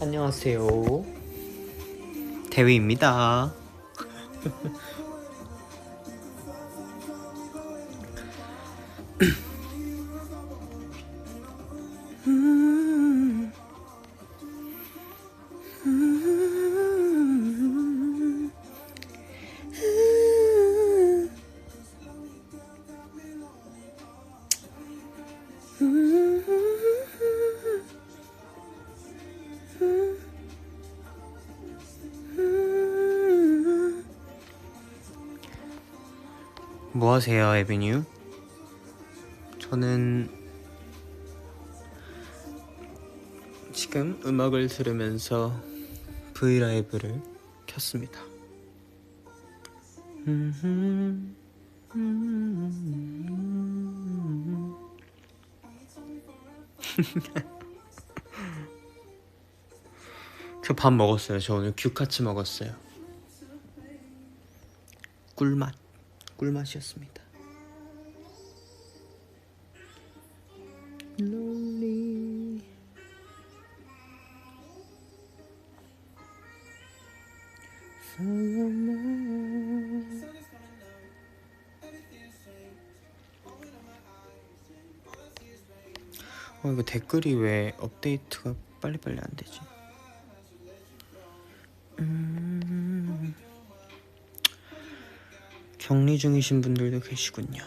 안녕하세요. 대위입니다. 뭐 하세요, 에비뉴? 저는 지금 음악을 들으면서 브이라이브를 켰습니다. 저 밥 먹었어요. 저 오늘 규카츠 먹었어요. 꿀맛이었습니다. Lonely. 이거 댓글이 왜 업데이트가 빨리빨리 안 되지? 격리 중이신 분들도 계시군요.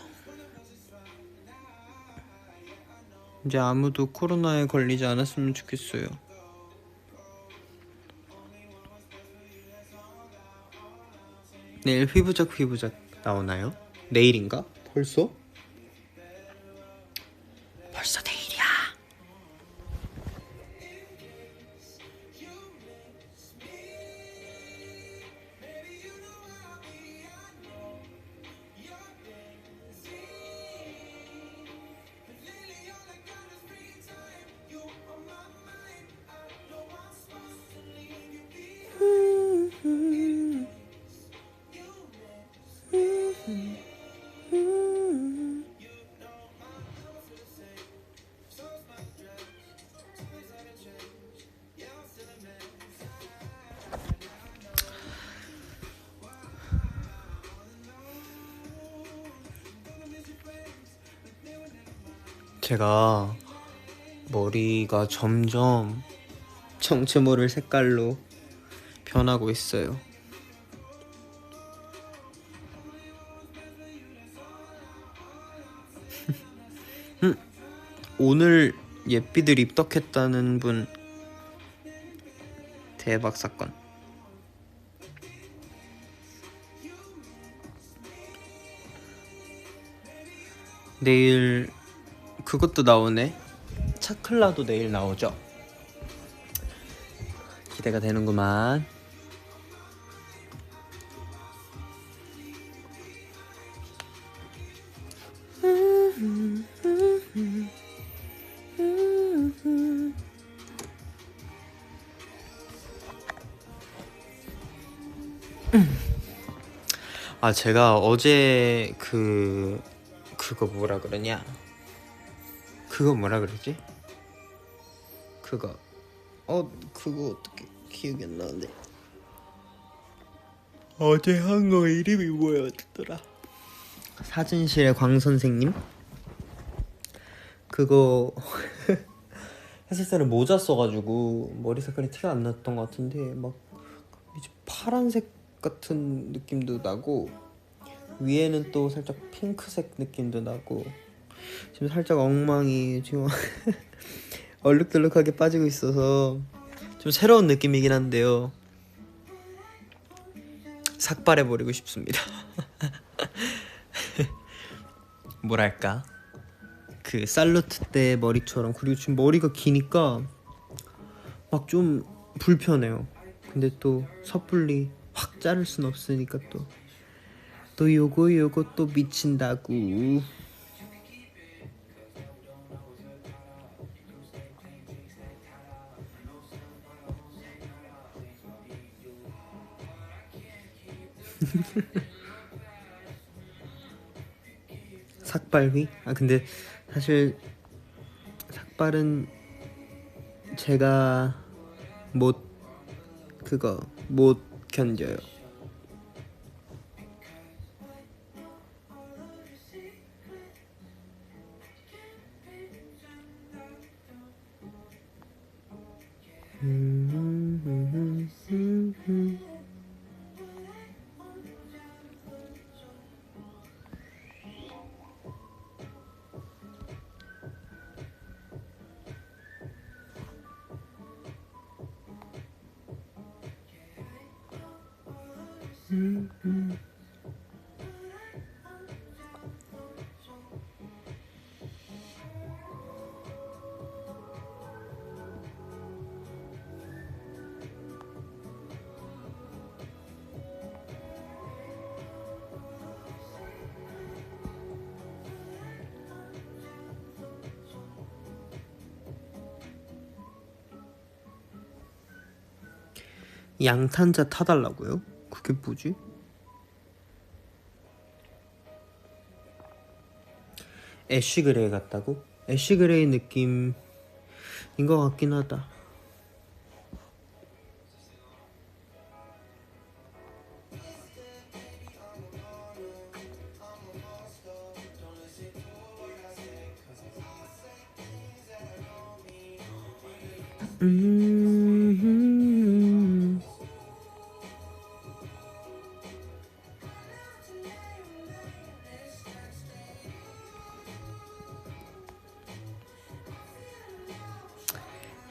이제 아무도 코로나에 걸리지 않았으면 좋겠어요. 내일 휘부작 나오나요? 내일인가? 벌써 내일이야. 제가 머리가 점점 정체 모를 색깔로 변하고 있어요. 오늘 예삐들 입덕했다는 분 대박 사건. 내일 그것도 나오네. 차클라도 내일 나오죠. 기대가 되는구만. 제가 어제 그거 뭐라 그러냐? 그거 뭐라 그러지? 그거 어떻게 기억이 안 나는데. 어제 한 거 이름이 뭐였더라? 사진실의 광 선생님? 그거 했을 때는 모자 써가지고 머리 색깔이 티가 안 났던 것 같은데 막 이제 파란색 같은 느낌도 나고 위에는 또 살짝 핑크색 느낌도 나고 지금 살짝 엉망이 지금 얼룩덜룩하게 빠지고 있어서 좀 새로운 느낌이긴 한데요. 삭발해버리고 싶습니다. 뭐랄까 그 살루트 때 머리처럼. 그리고 지금 머리가 기니까 막 좀 불편해요. 근데 또 섣불리 확 자를 순 없으니까 또 요거 또 미친다고. 삭발휘? 근데 사실 삭발은 제가 못 그거 못 견뎌요. 양탄자 타달라고요? 그게 뭐지? 애쉬 그레이 같다고? 애쉬 그레이 느낌인 것 같긴 하다.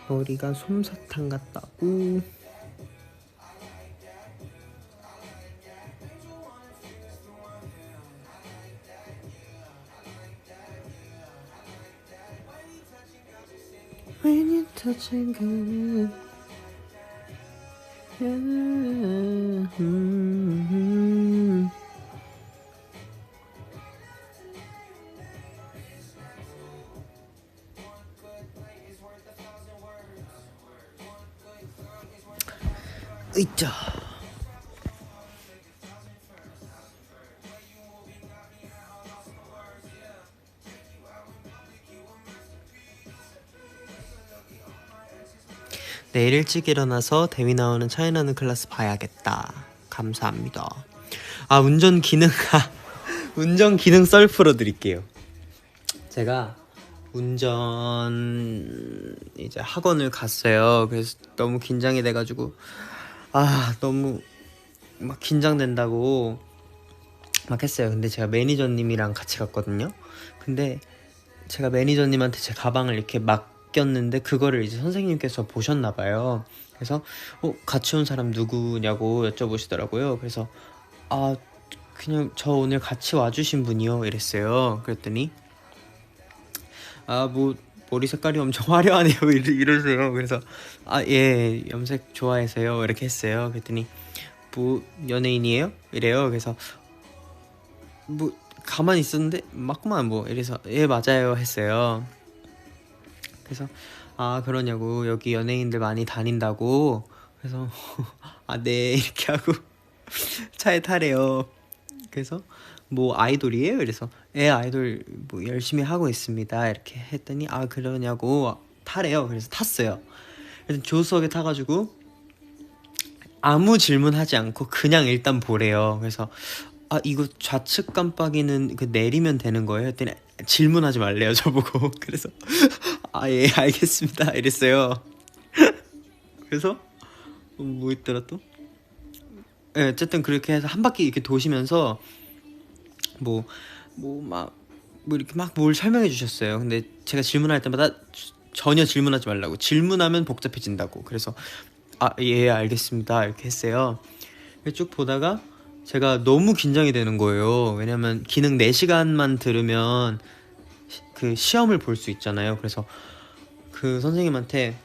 머리가 솜사탕 같다고. When you touch and go. 으이짜. 내일 일찍 일어나서 대위 나오는 차이나는 클래스 봐야겠다. 감사합니다. 아 운전 기능 운전 기능 썰 풀어드릴게요. 제가 운전 이제 학원을 갔어요. 그래서 너무 긴장이 돼가지고 너무 막 긴장된다고 막 했어요. 근데 제가 매니저님이랑 같이 갔거든요. 근데 제가 매니저님한테 제 가방을 이렇게 맡겼는데 그거를 이제 선생님께서 보셨나봐요. 그래서 같이 온 사람 누구냐고 여쭤보시더라고요. 그래서 그냥 저 오늘 같이 와주신 분이요 이랬어요. 그랬더니 뭐 머리 색깔이 엄청 화려하네요 이러세요. 그래서 예 염색 좋아해서요 이렇게 했어요. 그랬더니 뭐 연예인이에요? 이래요. 그래서 뭐 가만히 있었는데 맞구만 뭐 이래서 예 맞아요 했어요. 그래서 그러냐고 여기 연예인들 많이 다닌다고. 그래서 네 이렇게 하고 차에 타래요. 그래서 뭐 아이돌이에요? 그래서 아이돌 뭐 열심히 하고 있습니다 이렇게 했더니 그러냐고 타래요. 그래서 탔어요. 그래서 조수석에 타가지고 아무 질문하지 않고 그냥 일단 보래요. 그래서 이거 좌측 깜빡이는 내리면 되는 거예요? 했더니 질문하지 말래요 저보고. 그래서 예 알겠습니다 이랬어요. 그래서 뭐 있더라 또? 어쨌든 그렇게 해서 한 바퀴 이렇게 도시면서 이렇게 막 뭘 설명해 주셨어요. 근데 제가 질문할 때마다 전혀 질문하지 말라고, 질문하면 복잡해진다고. 그래서 예 알겠습니다 이렇게 했어요. 쭉 보다가 제가 너무 긴장이 되는 거예요. 왜냐면 기능 4시간만 들으면 그 시험을 볼 수 있잖아요. 그래서 그 선생님한테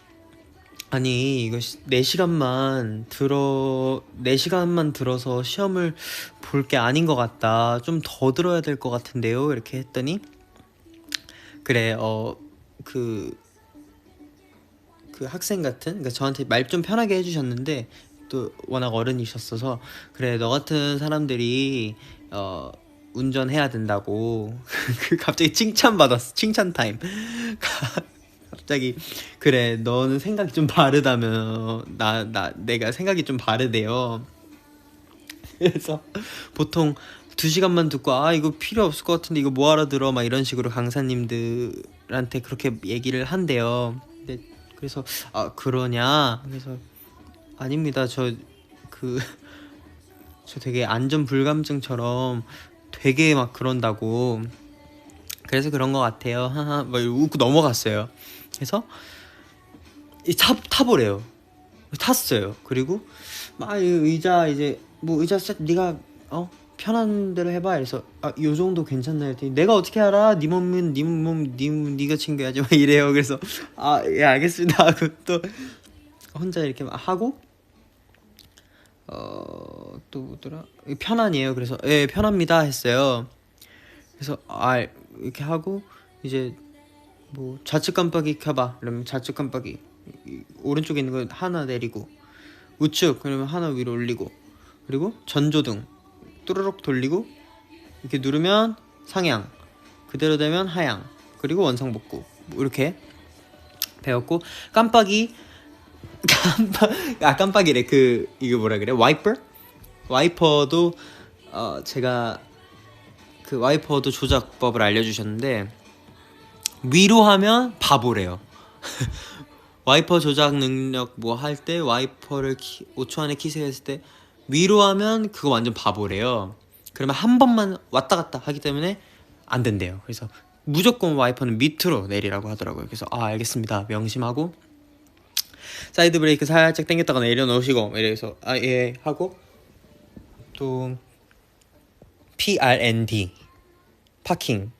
이거 4시간만 들어서 시험을 볼 게 아닌 것 같다. 좀 더 들어야 될 것 같은데요. 이렇게 했더니 그래 그 학생 같은, 그러니까 저한테 말 좀 편하게 해주셨는데 또 워낙 어른이셨어서 그래 너 같은 사람들이 운전해야 된다고. 갑자기 칭찬 받았어. 칭찬 타임. 갑자기 그래 너는 생각이 좀 바르다며 내가 생각이 좀 바르대요. 그래서 보통 2시간만 듣고 아 이거 필요 없을 것 같은데 이거 뭐 알아들어 막 이런 식으로 강사님들한테 그렇게 얘기를 한대요. 근데 그래서 아 그러냐 그래서 아닙니다 저 되게 안전 불감증처럼 되게 막 그런다고 그래서 그런 것 같아요 하하 막 웃고 넘어갔어요. 그래서 타보래요. 탔어요. 그리고 막 의자 이제 뭐 의자 네가 편한 대로 해봐. 그래서 요 정도 괜찮나 했더니 내가 어떻게 알아? 네 몸은 네가 챙겨야지 막 이래요. 그래서 예 알겠습니다 하고 또 혼자 이렇게 막 하고 또 뭐더라 편안이에요. 그래서 예 편합니다 했어요. 그래서 이렇게 하고 이제 뭐 좌측 깜빡이 켜봐. 그러면 좌측 깜빡이 오른쪽에 있는 거 하나 내리고 우측 그러면 하나 위로 올리고 그리고 전조등 뚜루룩 돌리고 이렇게 누르면 상향 그대로 되면 하향 그리고 원상복구 뭐 이렇게 배웠고 깜빡이래 이거 뭐라 그래 와이퍼도 제가 그 와이퍼도 조작법을 알려주셨는데 위로 하면 바보래요. 와이퍼 조작 능력 뭐 할 때 와이퍼를 5초 안에 키세요 했을 때 위로 하면 그거 완전 바보래요. 그러면 한 번만 왔다 갔다 하기 때문에 안 된대요. 그래서 무조건 와이퍼는 밑으로 내리라고 하더라고요. 그래서 알겠습니다 명심하고 사이드 브레이크 살짝 당겼다가 내려놓으시고 이래서 예 하고 또 PRND 파킹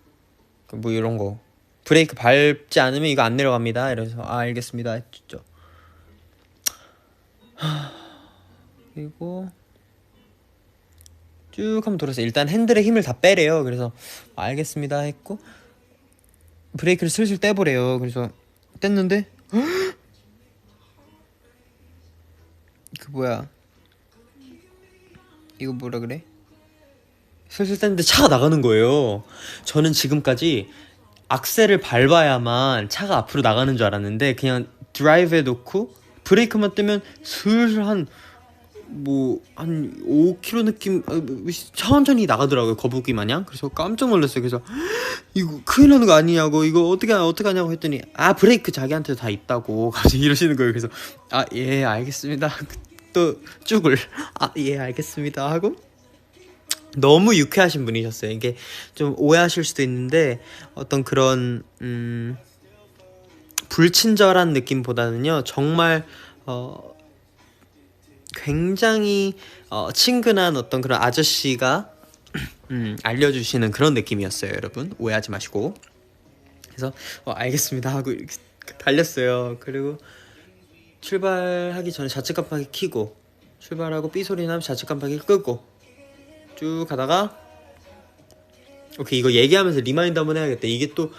뭐 이런 거 브레이크 밟지 않으면 이거 안 내려갑니다. 이래서 알겠습니다 했죠. 그리고 쭉 한번 돌아서 일단 핸들에 힘을 다 빼래요. 그래서 알겠습니다 했고 브레이크를 슬슬 떼보래요. 그래서 뗐는데 그 뭐야 이거 뭐라 그래? 슬슬 뗐는데 차가 나가는 거예요. 저는 지금까지 악셀을 밟아야만 차가 앞으로 나가는 줄 알았는데 그냥 드라이브에 놓고 브레이크만 뜨면 슬슬 한 5km 느낌 천천히 나가더라고요. 거북이 마냥. 그래서 깜짝 놀랐어요. 그래서 이거 큰일 나는 거 아니냐고 이거 어떻게 하냐고 했더니 브레이크 자기한테 다 있다고 갑자기 이러시는 거예요. 그래서 예 알겠습니다. 또 쭈글 예 알겠습니다 하고 너무 유쾌하신 분이셨어요. 이게 좀 오해하실 수도 있는데 어떤 그런 불친절한 느낌보다는요 정말 굉장히 친근한 어떤 그런 아저씨가 알려주시는 그런 느낌이었어요. 여러분 오해하지 마시고. 그래서 알겠습니다 하고 이렇게 달렸어요. 그리고 출발하기 전에 좌측 깜빡이 켜고 출발하고 삐 소리 나면 좌측 깜빡이 끄고 쭉 가다가 오케이 이거 얘기하면서 리마인드 한번 해야겠다. 이게 또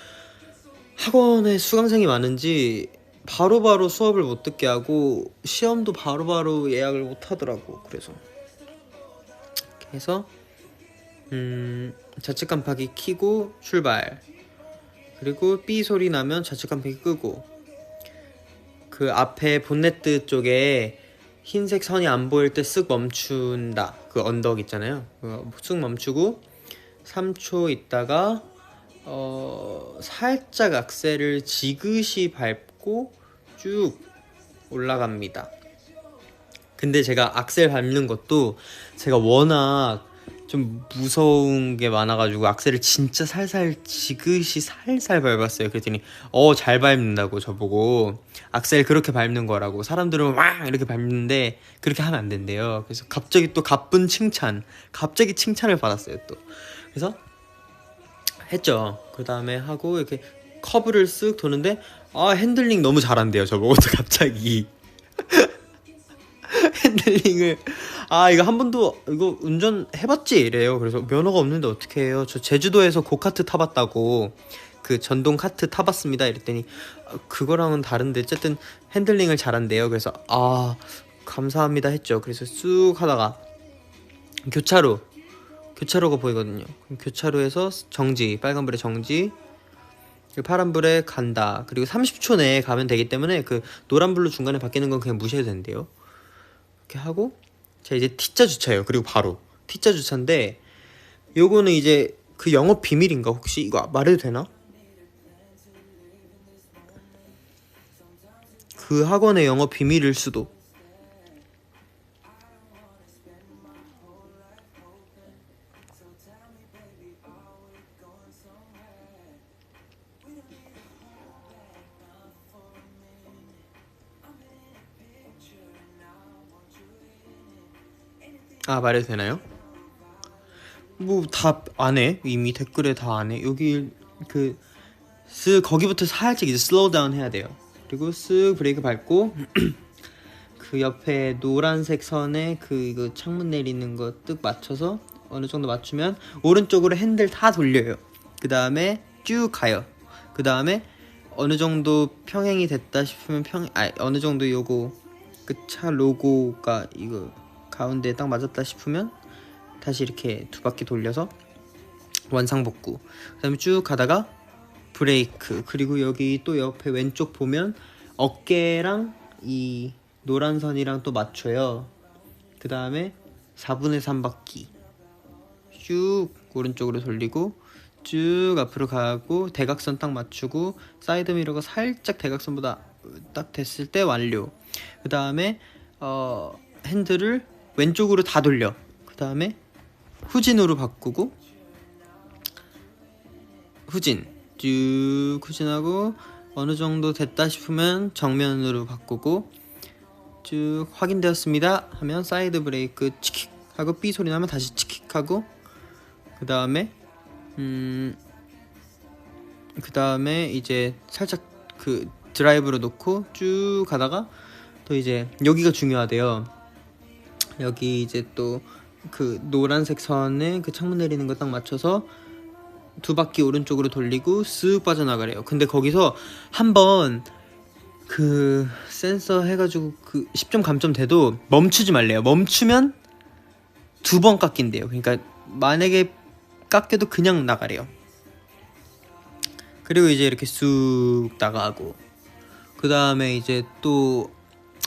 학원에 수강생이 많은지 바로바로 수업을 못 듣게 하고 시험도 바로바로 예약을 못 하더라고. 그래서 좌측 깜빡이 켜고 출발 그리고 삐 소리 나면 좌측 깜빡이 끄고 그 앞에 본네트 쪽에 흰색 선이 안 보일 때 쓱 멈춘다. 그 언덕 있잖아요. 쓱 멈추고 3초 있다가 살짝 악셀을 지그시 밟고 쭉 올라갑니다. 근데 제가 악셀 밟는 것도 제가 워낙 좀 무서운 게 많아가지고 악셀을 진짜 살살 지그시 살살 밟았어요. 그랬더니 잘 밟는다고 저보고 악셀 그렇게 밟는 거라고. 사람들은 와 이렇게 밟는데 그렇게 하면 안 된대요. 그래서 갑자기 또 갑자기 칭찬을 받았어요. 또 그래서 했죠. 그 다음에 하고 이렇게 커브를 쓱 도는데 핸들링 너무 잘한대요. 저보고 또 갑자기 핸들링을 이거 한 번도 이거 운전해봤지? 이래요. 그래서 면허가 없는데 어떻게 해요? 저 제주도에서 고카트 타봤다고 그 전동 카트 타봤습니다. 이랬더니 그거랑은 다른데 어쨌든 핸들링을 잘한대요. 그래서 감사합니다 했죠. 그래서 쑥 하다가 교차로가 보이거든요. 교차로에서 정지 빨간불에 정지 그 파란불에 간다. 그리고 30초 내에 가면 되기 때문에 그 노란불로 중간에 바뀌는 건 그냥 무시해도 된대요. 이렇게 하고 자 이제 T자 주차예요. 그리고 바로 T자 주차인데 요거는 이제 그 영업 비밀인가 혹시 이거 말해도 되나? 그 학원의 영업 비밀일 수도. 아 말해도 되나요? 뭐 다 안해 이미 댓글에 다 안해. 여기 그 거기부터 살짝 이제 슬로우 다운 해야 돼요. 그리고 쓱 브레이크 밟고 그 옆에 노란색 선에 그 이거 창문 내리는 거 뜩 맞춰서 어느 정도 맞추면 오른쪽으로 핸들 다 돌려요. 그 다음에 쭉 가요. 그 다음에 어느 정도 평행이 됐다 싶으면 어느 정도 요거 그 차 로고가 이거 가운데 딱 맞았다 싶으면 다시 이렇게 두 바퀴 돌려서 원상복구. 그 다음에 쭉 가다가 브레이크. 그리고 여기 또 옆에 왼쪽 보면 어깨랑 이 노란 선이랑 또 맞춰요. 그 다음에 4분의 3 바퀴 쭉 오른쪽으로 돌리고 쭉 앞으로 가고 대각선 딱 맞추고 사이드 미러가 살짝 대각선보다 딱 됐을 때 완료. 그 다음에 핸들을 왼쪽으로 다 돌려. 그 다음에 후진으로 바꾸고 후진 쭉 후진하고 어느 정도 됐다 싶으면 정면으로 바꾸고 쭉 확인되었습니다 하면 사이드 브레이크 치킥 하고 삐 소리 나면 다시 치킥 하고 그 다음에 이제 살짝 그 드라이브로 놓고 쭉 가다가 또 이제 여기가 중요하대요. 여기 이제 또 그 노란색 선에 그 창문 내리는 거 딱 맞춰서 두 바퀴 오른쪽으로 돌리고 쓱 빠져나가래요. 근데 거기서 한번 그 센서 해가지고 그 10점 감점 돼도 멈추지 말래요. 멈추면 두 번 깎인대요. 그러니까 만약에 깎여도 그냥 나가래요. 그리고 이제 이렇게 쑥 나가고 그 다음에 이제 또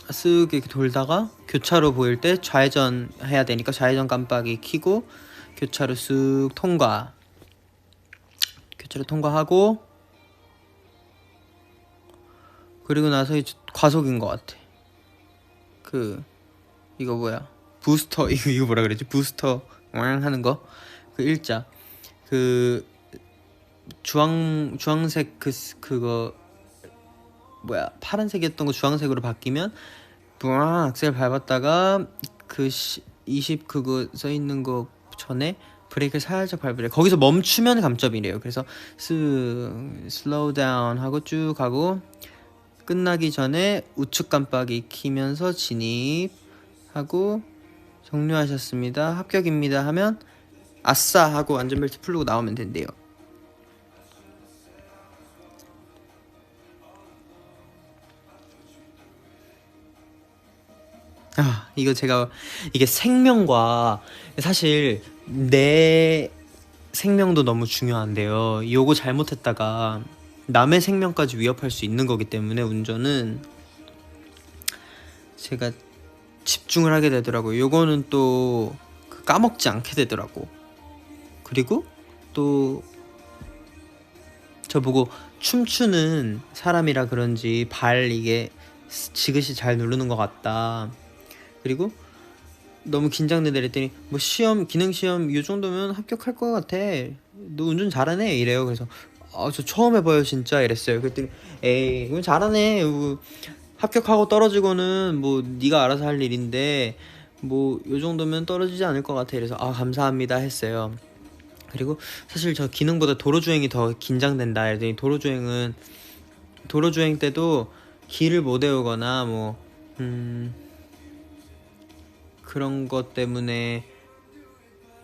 쓱 이렇게 돌다가 교차로 보일 때 좌회전 해야 되니까 좌회전 깜빡이 켜고 교차로 쓱 통과. 교차로 통과하고 그리고 나서 이제 과속인 것 같아. 그 이거 뭐야 부스터 이거 뭐라 그러지? 부스터 하는 거 그 일자 그 주황색 그거 뭐야 파란색이었던 거 주황색으로 바뀌면 뿌앙 악셀 밟았다가 그 20 그거 써 있는 거 전에 브레이크를 살짝 밟으래. 거기서 멈추면 감점이래요. 그래서 슬로우 다운 하고 쭉 가고 끝나기 전에 우측 깜빡이 키면서 진입하고 종료하셨습니다. 합격입니다 하면 아싸 하고 안전벨트 풀고 나오면 된대요. 이거 제가 이게 생명과 사실 내 생명도 너무 중요한데요. 요거 잘못했다가 남의 생명까지 위협할 수 있는 거기 때문에 운전은 제가 집중을 하게 되더라고요. 요거는 또 까먹지 않게 되더라고. 그리고 또 저보고 춤추는 사람이라 그런지 발 이게 지그시 잘 누르는 것 같다. 그리고 너무 긴장된다 그랬더니 뭐 시험 기능시험 이 정도면 합격할 것 같아. 너 운전 잘하네 이래요. 그래서 저 처음 해봐요 진짜 이랬어요. 그랬더니 에이 이건 잘하네. 합격하고 떨어지고는 뭐 네가 알아서 할 일인데 뭐 요 정도면 떨어지지 않을 것 같아. 그래서 감사합니다 했어요. 그리고 사실 저 기능보다 도로주행이 더 긴장된다 이랬더니 도로주행 때도 길을 못 외우거나 뭐 그런 것 때문에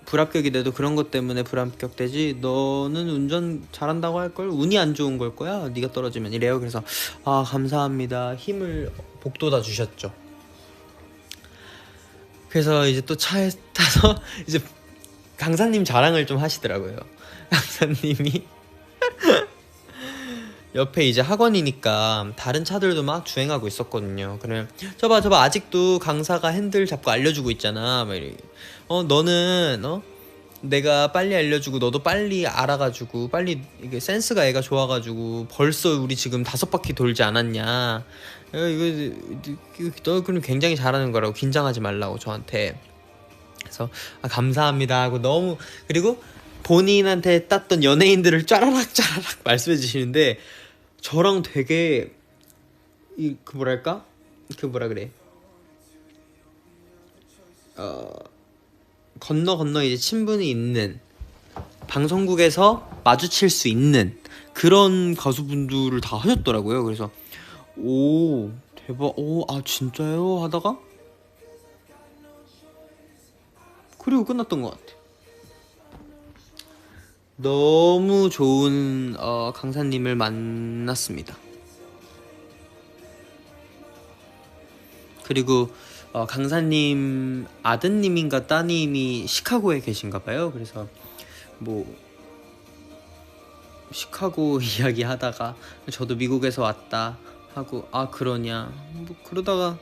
불합격이 돼도 그런 것 때문에 불합격되지 너는 운전 잘한다고 할걸 운이 안 좋은 걸 거야 네가 떨어지면 이래요. 그래서 감사합니다 힘을 복돋아 주셨죠. 그래서 이제 또 차에 타서 이제 강사님 자랑을 좀 하시더라고요. 강사님이 옆에 이제 학원이니까 다른 차들도 막 주행하고 있었거든요. 그래 저봐 아직도 강사가 핸들 잡고 알려주고 있잖아. 막 이래. 너는 내가 빨리 알려주고 너도 빨리 알아가지고 빨리 이게 센스가 애가 좋아가지고 벌써 우리 지금 5바퀴 돌지 않았냐. 너 그럼 굉장히 잘하는 거라고, 긴장하지 말라고 저한테. 그래서 감사합니다 하고, 너무, 그리고 본인한테 땄던 연예인들을 짜라락 말씀해 주시는데 저랑 되게 그 뭐랄까, 그 뭐라 그래, 건너 이제 친분이 있는, 방송국에서 마주칠 수 있는 그런 가수분들을 다 하셨더라고요. 그래서 오 대박, 아 진짜요 하다가 그리고 끝났던 것 같아. 너무 좋은 강사님을 만났습니다. 그리고 강사님 아드님인가 따님이 시카고에 계신가봐요. 그래서 뭐 시카고 이야기 하다가 저도 미국에서 왔다 하고, 아 그러냐 뭐 그러다가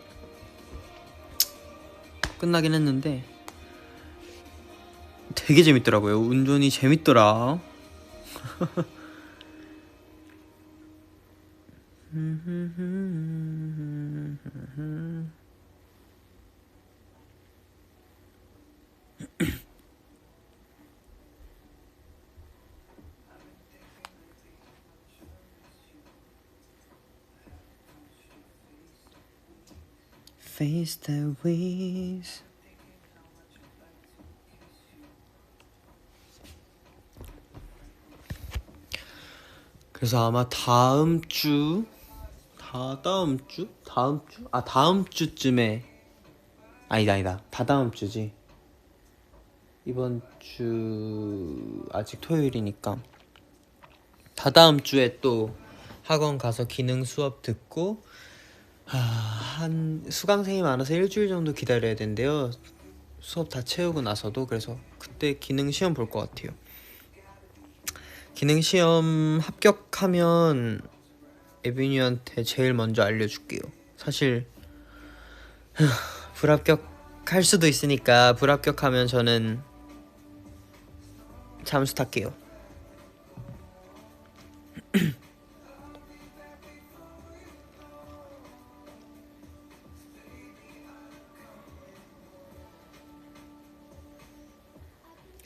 끝나긴 했는데 되게 재밌더라고요. 운전이 재밌더라. Face the waves. 그래서 아마 다음 주쯤에, 아니다 다다음 주지. 이번 주 아직 토요일이니까 다다음 주에 또 학원 가서 기능 수업 듣고, 한 수강생이 많아서 일주일 정도 기다려야 된대요. 수업 다 채우고 나서도. 그래서 그때 기능 시험 볼 것 같아요. 기능 시험 합격하면 에비뉴한테 제일 먼저 알려줄게요. 사실 불합격할 수도 있으니까, 불합격하면 저는 잠수 탈게요.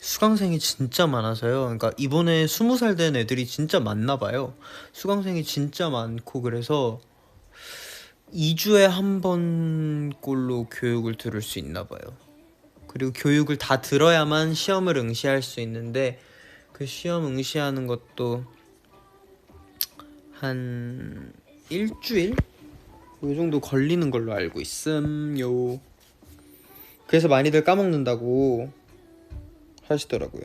수강생이 진짜 많아서요. 그러니까 이번에 20살 된 애들이 진짜 많나봐요. 수강생이 진짜 많고, 그래서 2주에 한 번 꼴로 교육을 들을 수 있나봐요. 그리고 교육을 다 들어야만 시험을 응시할 수 있는데, 그 시험 응시하는 것도 한 일주일? 요 정도 걸리는 걸로 알고 있음요. 그래서 많이들 까먹는다고 하시더라고요.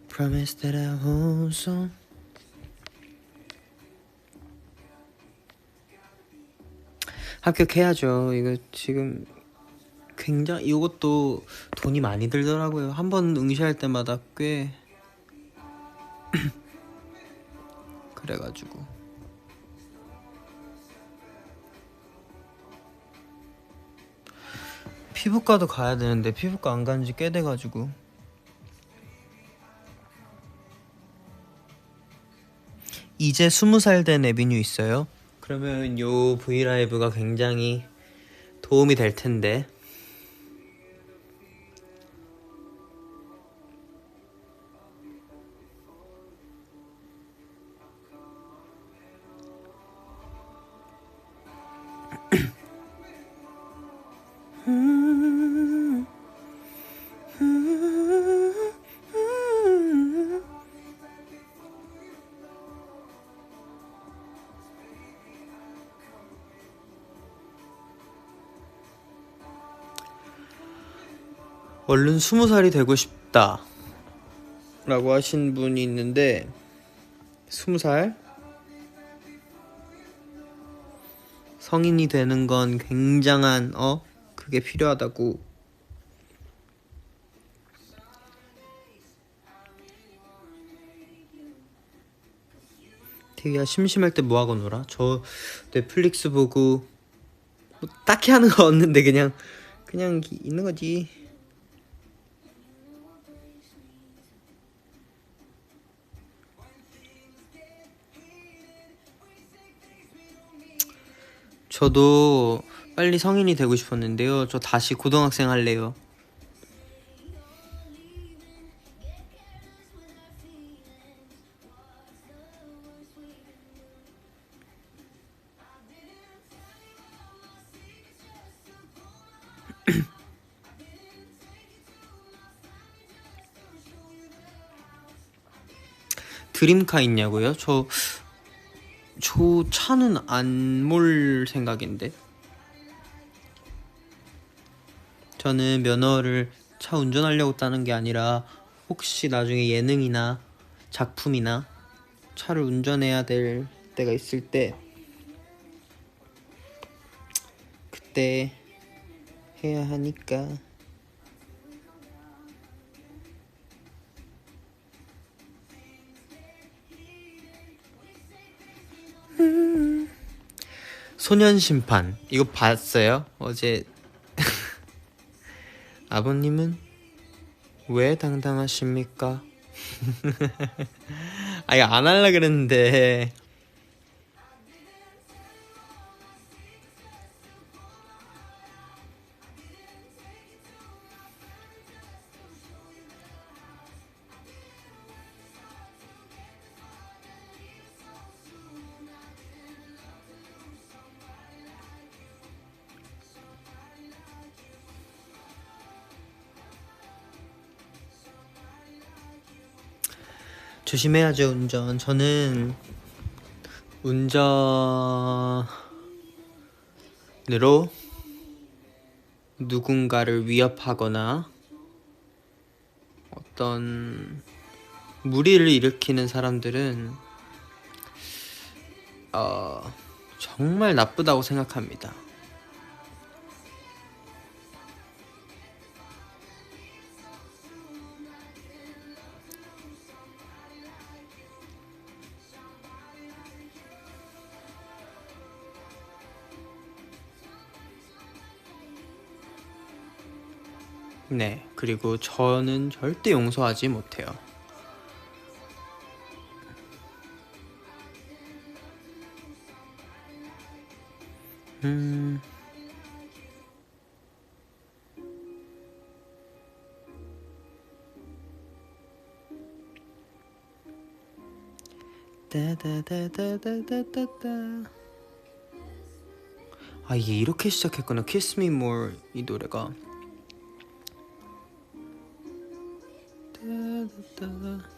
Promise that I won't so. 합격해야죠. 이거 지금 굉장히, 이것도 돈이 많이 들더라고요. 한 번 응시할 때마다 꽤 그래가지고 피부과도 가야 되는데 피부과 안 간지 꽤 돼가지고. 이제 20살 된 에비뉴 있어요? 그러면 요 브이라이브가 굉장히 도움이 될 텐데. 얼른 20살이 되고 싶다 라고 하신 분이 있는데, 20살 성인이 되는 건 굉장한 그게 필요하다고. 태희야, 심심할 때 뭐하고 놀아? 저 넷플릭스 보고 뭐 딱히 하는 거 없는데 그냥 있는 거지. 저도 빨리 성인이 되고 싶었는데요. 저 다시 고등학생 할래요. 드림카 있냐고요? 저 차는 안 몰 생각인데. 저는 면허를 차 운전하려고 따는 게 아니라 혹시 나중에 예능이나 작품이나 차를 운전해야 될 때가 있을 때 그때 해야 하니까. 소년심판 이거 봤어요? 어제. 아버님은 왜 당당하십니까? 아, 이거 안 할라 그랬는데. 조심해야죠, 운전. 저는 운전으로 누군가를 위협하거나 어떤 무리를 일으키는 사람들은 정말 나쁘다고 생각합니다. 네, 그리고 저는 절대 용서하지 못해요. 따다다다다다다다. 아, 이게 이렇게 시작했구나. Kiss Me More 이 노래가. 따다다.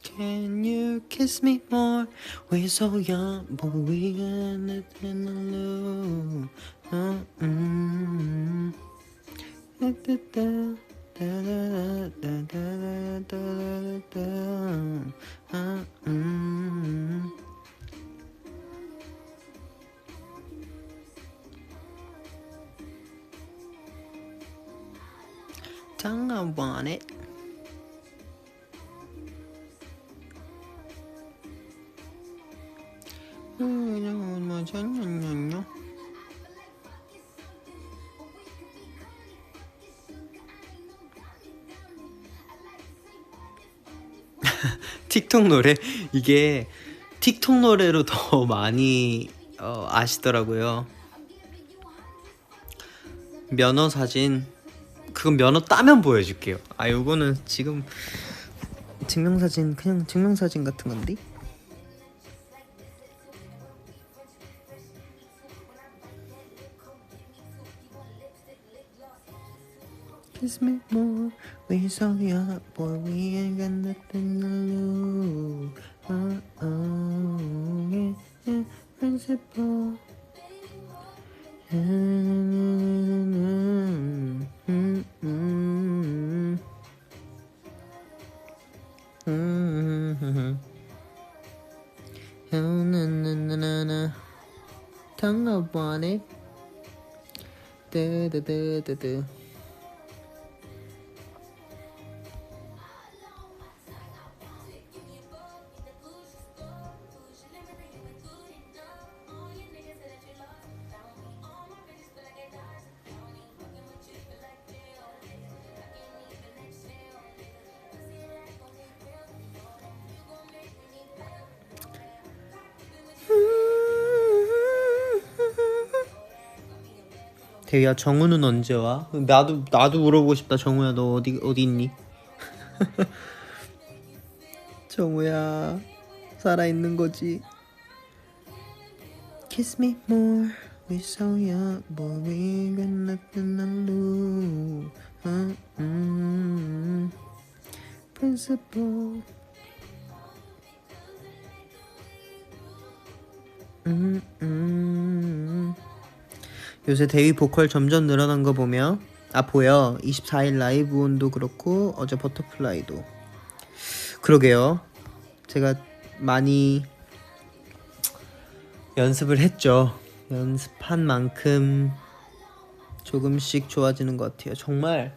Can you kiss me more? We're so young, but we got nothing to lose. 따다다. Tongue I want it. 틱톡 노래? 이게 틱톡 노래로 더 많이 아시더라고요. 면허 사진, 그건 면허 따면 보여줄게요. 아, 요거는 지금 증명사진, 그냥 증명사진 같은 건데? Kiss me more, we so young, boy, we ain't got nothing to lose. Yeah, principle. Tongue I want it. 대위야, 정우는 언제 와? 나도 물어보고 싶다. 정우야, 너 어디 있니? 정우야, 살아 있는 거지? Kiss me more, we so young, boy, we got nothing to lose. Principle. 요새 대위 보컬 점점 늘어난 거 보며 보여. 24일 라이브 온도 그렇고 어제 버터플라이도. 그러게요. 제가 많이 연습을 했죠. 연습한 만큼 조금씩 좋아지는 것 같아요. 정말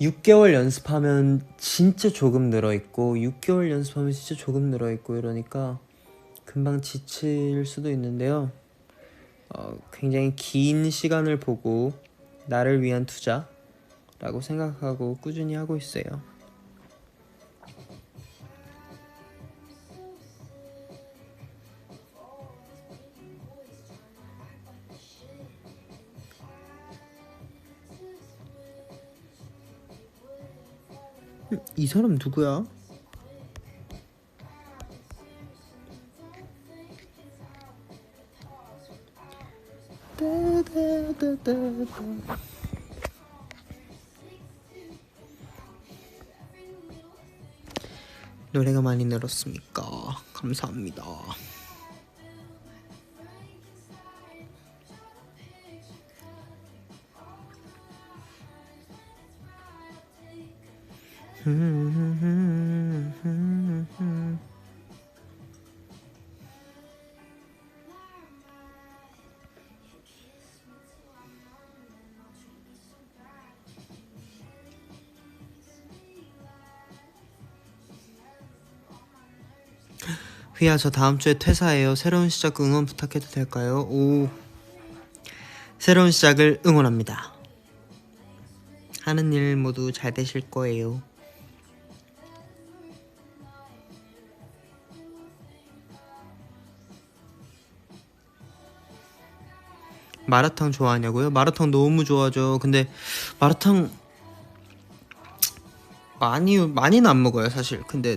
6개월 연습하면 진짜 조금 늘어있고 6개월 연습하면 진짜 조금 늘어있고 이러니까 금방 지칠 수도 있는데요. 굉장히 긴 시간을 보고 나를 위한 투자라고 생각하고 꾸준히 하고 있어요. 이 사람 누구야? 노래가 많이 늘었습니까? 감사합니다. 휘야, 저 다음 주에 퇴사해요. 새로운 시작 응원 부탁해도 될까요? 오, 새로운 시작을 응원합니다. 하는 일 모두 잘 되실 거예요. 마라탕 좋아하냐고요? 마라탕 너무 좋아하죠. 근데 마라탕 많이는 안 먹어요 사실. 근데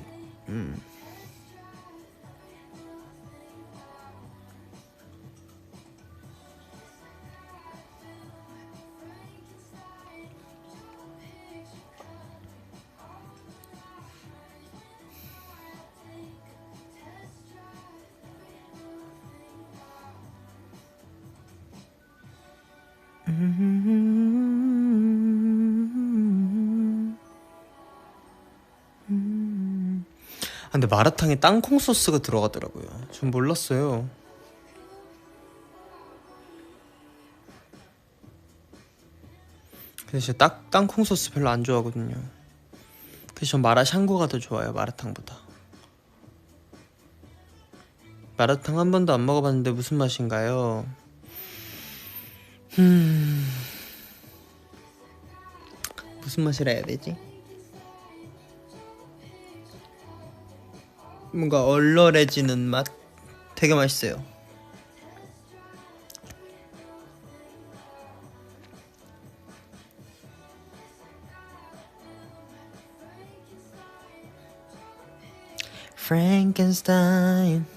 근데 마라탕에 땅콩 소스가 들어가더라고요. 전 몰랐어요. 그래서 제가 땅콩 소스 별로 안 좋아하거든요. 그래서 전 마라샹궈가 더 좋아요, 마라탕보다. 마라탕 한 번도 안 먹어봤는데 무슨 맛인가요? 무슨 맛이라 해야 되지? 뭔가 얼얼해지는 맛? 되게 맛있어요. 프랑켄슈타인.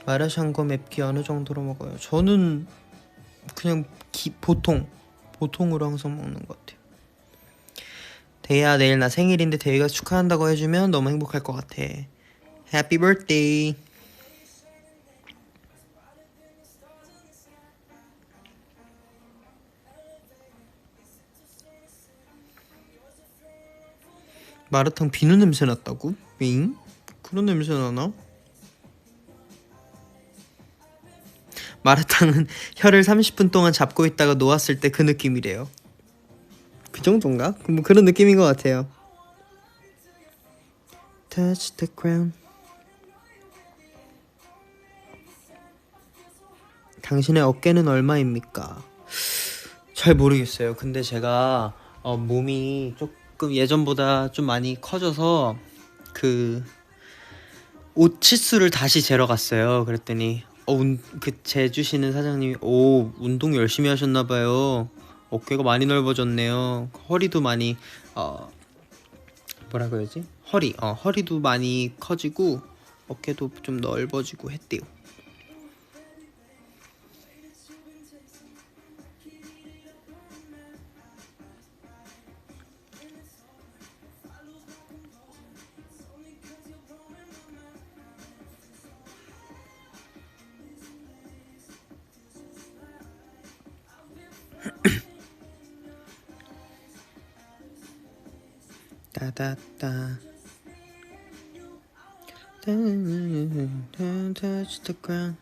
마라샹궈 맵기 어느 정도로 먹어요? 저는 그냥 보통으로 항상 먹는 것 같아요. 대야, 내일 나 생일인데 대위가 축하한다고 해주면 너무 행복할 것 같아. 해피 버스데이. 마라탕 비누 냄새 났다고? 윙? 그런 냄새 나나? 마라탕은 혀를 30분 동안 잡고 있다가 놓았을 때 그 느낌이래요. 그 정도인가? 뭐 그런 느낌인 것 같아요. Touch the ground. 당신의 어깨는 얼마입니까? 잘 모르겠어요. 근데 제가 몸이 조금 예전보다 좀 많이 커져서 그 옷 치수를 다시 재러 갔어요. 그랬더니 그 재주시는 사장님이 운동 열심히 하셨나봐요. 어깨가 많이 넓어졌네요. 허리도 많이 뭐라고 해야지? 허리도 많이 커지고 어깨도 좀 넓어지고 했대요. 따다따 touch the ground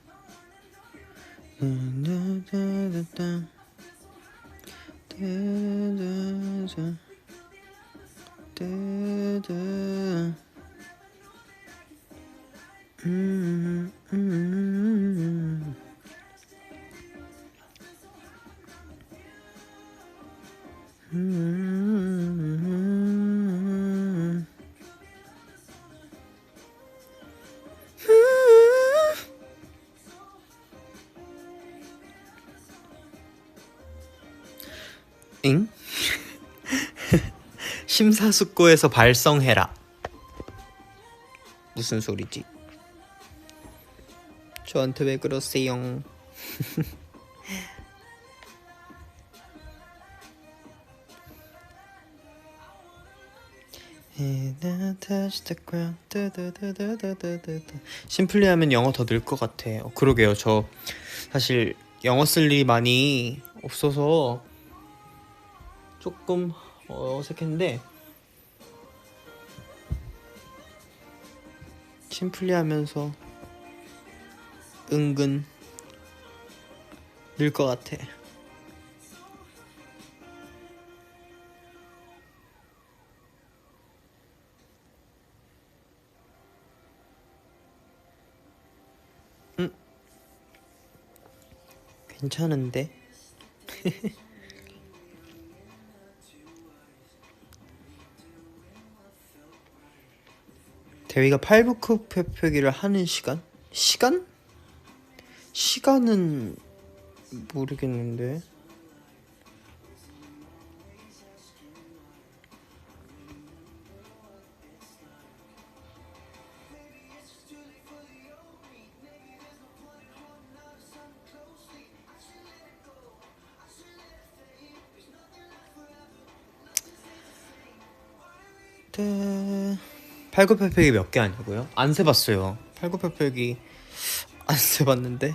응? 심사숙고해서 발성해라. 무슨 소리지? 저한테 왜 그러세요? 심플리 하면 영어 더 늘 것 같아. 그러게요. 저 사실 영어 쓸 일이 많이 없어서 조금 어색했는데 심플리 하면서 은근 늘 것 같아. 괜찮은데? 대위가 팔굽혀펴기를 하는 시간? 시간은 모르겠는데. 팔굽혀펴기 몇 개 하냐고요? 안 세봤어요. 팔굽혀펴기 안 세봤는데.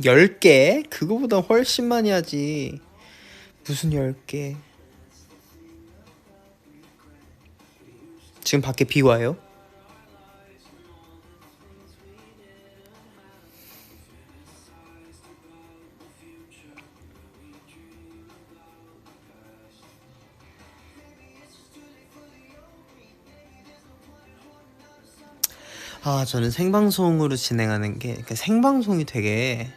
열 개? 그거보다 훨씬 많이 하지. 무슨 10개? 지금 밖에 비 와요? 저는 생방송으로 진행하는 게 생방송이 되게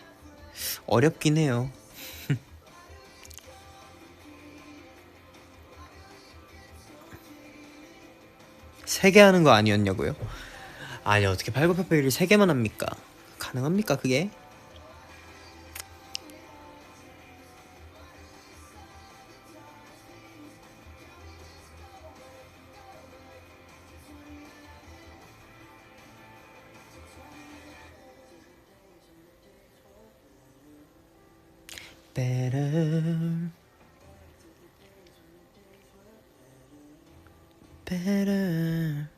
어렵긴 해요. 세 개 하는 거 아니었냐고요? 아니 어떻게 팔굽혀펴기를 3개만 합니까? 가능합니까 그게? Better, better.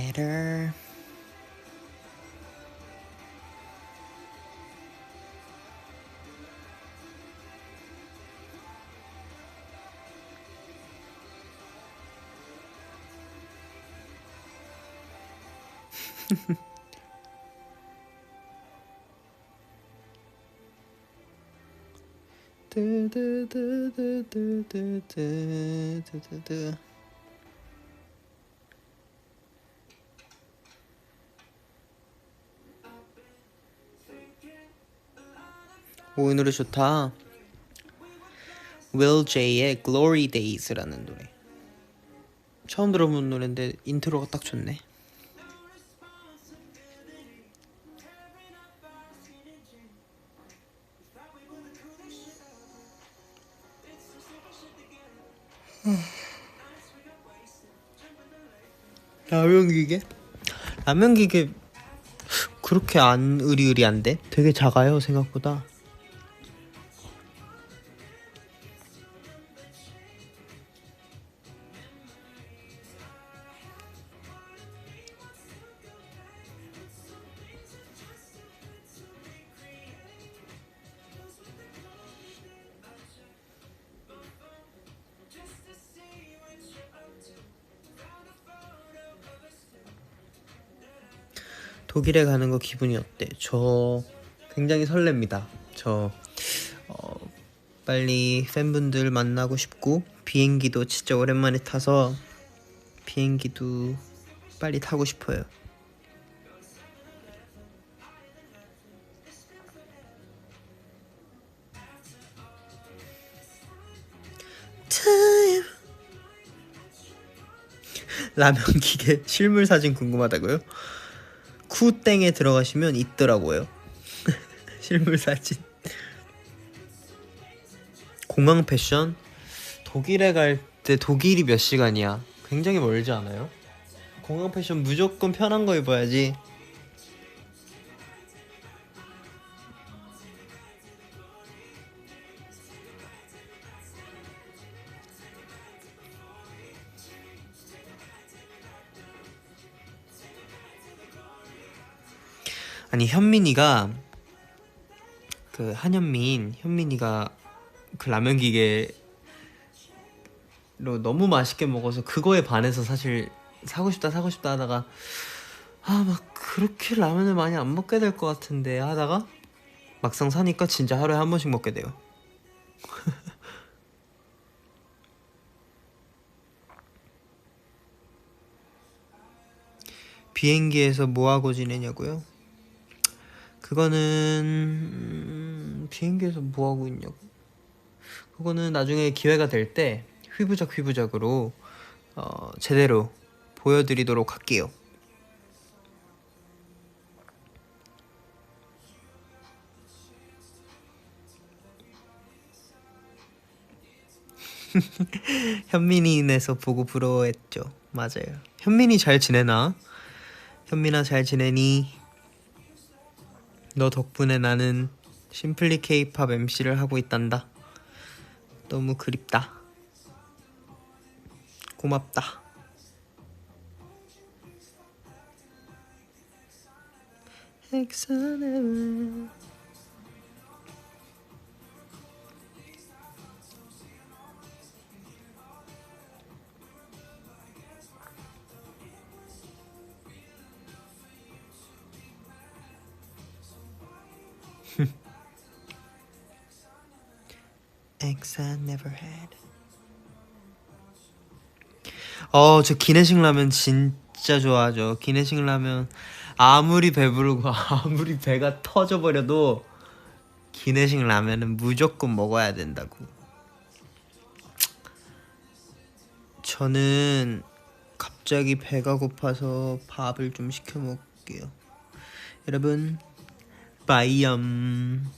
better. 오, 이 노래 좋다. Will J의 Glory Days라는 노래. 처음 들어본 노래인데 인트로가 딱 좋네. 라면 기계? 라면 기계 그렇게 안 으리으리한데? 되게 작아요 생각보다. 독일에 가는 거 기분이 어때? 저 굉장히 설렙니다. 저 빨리 팬분들 만나고 싶고 비행기도 진짜 오랜만에 타서 비행기도 빨리 타고 싶어요. 라면 기계 실물 사진 궁금하다고요? 쿠땡에 들어가시면 있더라고요. 실물 사진. 공항 패션? 독일에 갈 때 독일이 몇 시간이야? 굉장히 멀지 않아요? 공항 패션 무조건 편한 거 입어야지. 아니 현민이가 그 현민이가 그 라면 기계로 너무 맛있게 먹어서 그거에 반해서 사실 사고 싶다 하다가 막 그렇게 라면을 많이 안 먹게 될 것 같은데 하다가 막상 사니까 진짜 하루에 한 번씩 먹게 돼요. 비행기에서 뭐하고 지내냐고요? 그거는 비행기에서 뭐하고 있냐고. 그거는 나중에 기회가 될 때 휘부작으로 제대로 보여드리도록 할게요. 현민이네서 보고 부러워했죠. 맞아요. 현민이 잘 지내나? 현민아 잘 지내니? 너 덕분에 나는 심플리 K-팝 MC를 하고 있단다. 너무 그립다. 고맙다. X I never had. 저 기내식 라면 진짜 좋아하죠. 기내식 라면 아무리 배부르고 아무리 배가 터져버려도 기내식 라면은 무조건 먹어야 된다고. 저는 갑자기 배가 고파서 밥을 좀 시켜 먹을게요. 여러분 바이염.